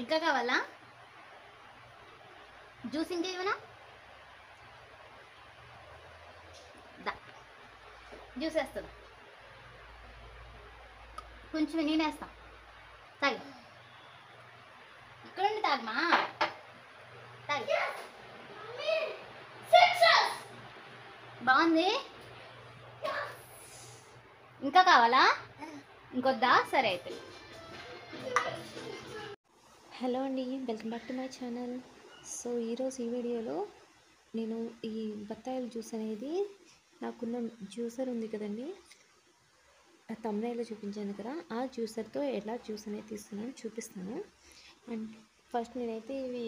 ఇంకా కావాలా జ్యూస్? ఇంకా ఇవ్వనా? జ్యూస్ వేస్తాను, కొంచెం నేను వేస్తా. తాగి, ఇక్కడ ఉండి తాగమా, తాగి. బాగుంది. ఇంకా కావాలా? ఇంకొద్దా? సరే అయితే. హలో అండి, welcome back to my channel. So ఈరోజు ఈ వీడియోలో నేను ఈ బత్తాయిల జ్యూస్ అనేది నాకున్న జ్యూసర్ ఉంది కదండి, ఆ తమ్నైల్లో చూపించాను కదా, ఆ జ్యూసర్తో ఎలా జ్యూస్ అనేది తీస్తున్నాను చూపిస్తాను. అండ్ ఫస్ట్ నేనైతే ఇవి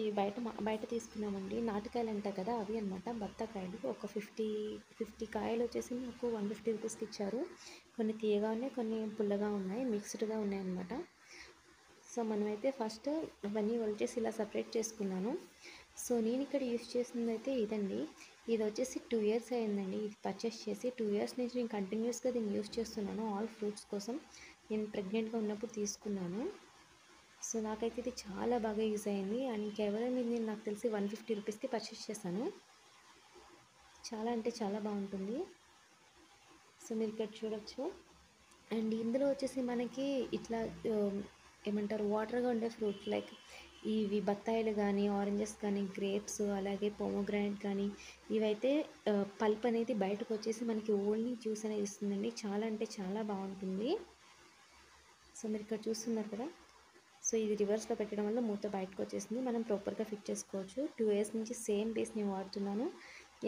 బయట తీసుకున్నామండి, నాటుకాయలు అంటారు కదా, అవి అనమాట బత్తాకాయలు. ఒక 50 కాయలు వచ్చేసి నాకు 150 రూపీస్కి ఇచ్చారు. కొన్ని తీయగా ఉన్నాయి, కొన్ని పుల్లగా ఉన్నాయి, మిక్స్డ్గా ఉన్నాయి అనమాట. సో మనమైతే ఫస్ట్ అవన్నీ వచ్చేసి ఇలా సపరేట్ చేసుకున్నాను. సో నేను ఇక్కడ యూస్ చేసింది అయితే ఇదండి. ఇది వచ్చేసి 2 years అయిందండి ఇది పర్చేస్ చేసి. 2 years నుంచి నేను కంటిన్యూస్గా దీన్ని యూస్ చేస్తున్నాను ఆల్ ఫ్రూట్స్ కోసం. నేను ప్రెగ్నెంట్గా ఉన్నప్పుడు తీసుకున్నాను. సో నాకైతే ఇది చాలా బాగా యూజ్ అయింది. అండ్ కేవలం ఇది నాకు తెలిసి 150 రూపీస్కి పర్చేస్ చేశాను. చాలా అంటే చాలా బాగుంటుంది. సో మీరు ఇక్కడ చూడొచ్చు. అండ్ ఇందులో వచ్చేసి మనకి ఇట్లా ఏమంటారు, వాటర్గా ఉండే ఫ్రూట్స్ లైక్ ఇవి బత్తాయిలు కానీ, ఆరెంజెస్ కానీ, గ్రేప్స్, అలాగే పోమోగ్రానైట్ కానీ, ఇవైతే పల్ప్ అనేది బయటకు వచ్చేసి మనకి ఓన్లీ జ్యూస్ అనేది ఇస్తుందండి. చాలా అంటే చాలా బాగుంటుంది. సో మీరు ఇక్కడ చూస్తున్నారు కదా. సో ఇది రివర్స్లో పెట్టడం వల్ల మూత బయటకు వచ్చేసింది. మనం ప్రాపర్గా ఫిట్ చేసుకోవచ్చు. 2 years నుంచి సేమ్ బేస్ నేను వాడుతున్నాను.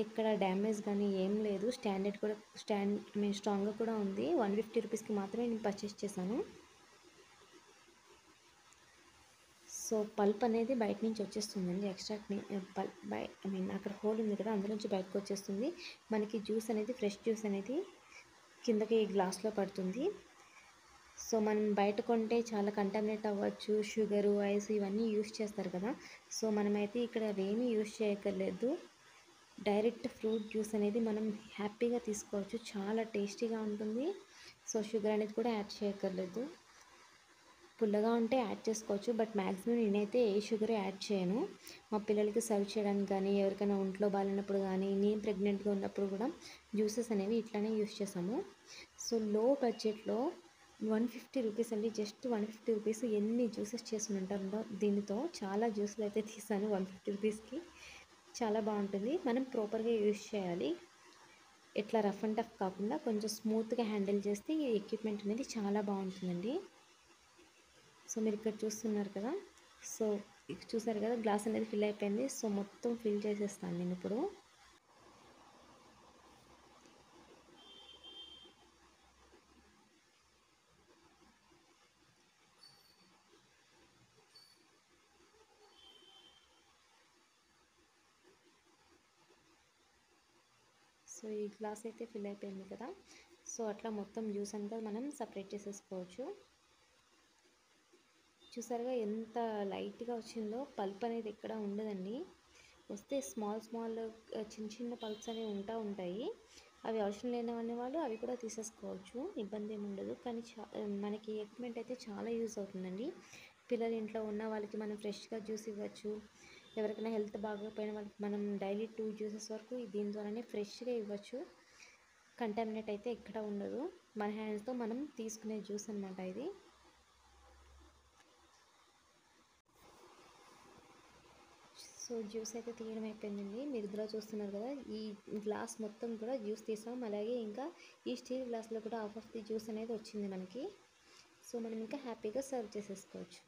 ఎక్కడ డ్యామేజ్ కానీ ఏం లేదు. స్ట్రాంగ్గా కూడా ఉంది. 150 రూపీస్కి మాత్రమే నేను పర్చేస్ చేశాను. సో పల్ప్ అనేది బయట నుంచి వచ్చేస్తుందండి. ఎక్స్ట్రాక్ట్ అక్కడ హోల్ ఉంది కదా, అందులోంచి బయటకు వచ్చేస్తుంది. మనకి జ్యూస్ అనేది, ఫ్రెష్ జ్యూస్ అనేది కిందకి గ్లాస్లో పడుతుంది. సో మనం బయట కొంటే చాలా కంటామినేట్ అవ్వచ్చు, షుగరు, ఐస్ ఇవన్నీ యూస్ చేస్తారు కదా. సో మనమైతే ఇక్కడ అవేమీ యూస్ చేయక్కర్లేదు. డైరెక్ట్ ఫ్రూట్ జ్యూస్ అనేది మనం హ్యాపీగా తీసుకోవచ్చు. చాలా టేస్టీగా ఉంటుంది. సో షుగర్ అనేది కూడా యాడ్ చేయక్కర్లేదు. పుల్లగా ఉంటే యాడ్ చేసుకోవచ్చు, బట్ మ్యాక్సిమం నేనైతే ఏ షుగర్ యాడ్ చేయను. మా పిల్లలకి సర్వ్ చేయడానికి కానీ, ఎవరికైనా ఒంట్లో బాగాలేనప్పుడు కానీ, నేను ప్రెగ్నెంట్గా ఉన్నప్పుడు కూడా జ్యూసెస్ అనేవి ఇట్లానే యూస్ చేసాము. సో లో బడ్జెట్లో 150 రూపీస్ అండి, జస్ట్ 150 రూపీస్ ఎన్ని జ్యూసెస్ చేసి ఉంటారో దీనితో. చాలా జ్యూసులు అయితే తీసాను 150 రూపీస్కి. చాలా బాగుంటుంది. మనం ప్రాపర్గా యూస్ చేయాలి. ఇట్లా రఫ్ అండ్ టఫ్ కాకుండా కొంచెం స్మూత్గా హ్యాండిల్ చేస్తే ఈ ఎక్విప్మెంట్ అనేది చాలా బాగుంటుందండి. సో మీరు ఇక్కడ చూస్తున్నారు కదా. సో చూసారు కదా, గ్లాస్ అనేది ఫిల్ అయిపోయింది. సో మొత్తం ఫిల్ చేసేస్తాను నేను ఇప్పుడు. సో ఈ గ్లాస్ అయితే ఫిల్ అయిపోయింది కదా. సో అట్లా మొత్తం జ్యూస్ అంతా మనం సపరేట్ చేసేసుకోవచ్చు. చూసారుగా ఎంత లైట్గా వచ్చిందో. పల్ప్ అనేది ఎక్కడ ఉండదండి. వస్తే స్మాల్ చిన్న చిన్న పల్ప్స్ అనేవి ఉంటాయి. అవి అవసరం లేని వాళ్ళు అవి కూడా తీసేసుకోవచ్చు, ఇబ్బంది ఏమి ఉండదు. కానీ మనకి ఎక్విప్మెంట్ అయితే చాలా యూజ్ అవుతుందండి. పిల్లలు ఇంట్లో ఉన్న వాళ్ళకి మనం ఫ్రెష్గా జ్యూస్ ఇవ్వచ్చు. ఎవరికైనా హెల్త్ బాగోకపోయిన వాళ్ళకి మనం డైలీ 2 జ్యూసెస్ వరకు దీని ద్వారానే ఫ్రెష్గా ఇవ్వచ్చు. కంటామినేట్ అయితే ఎక్కడ ఉండదు. మన హ్యాండ్స్తో మనం తీసుకునే జ్యూస్ అనమాట ఇది. సో జ్యూస్ అయితే తీయడం అయిపోయిందండి. మీరు ఇందులో చూస్తున్నారు కదా, ఈ గ్లాస్ మొత్తం కూడా జ్యూస్ తీసాం. అలాగే ఇంకా ఈ స్టీల్ గ్లాస్లో కూడా హాఫ్ ఆఫ్ ది జ్యూస్ అనేది వచ్చింది మనకి. సో మనం ఇంకా హ్యాపీగా సర్వ్ చేసేసుకోవచ్చు.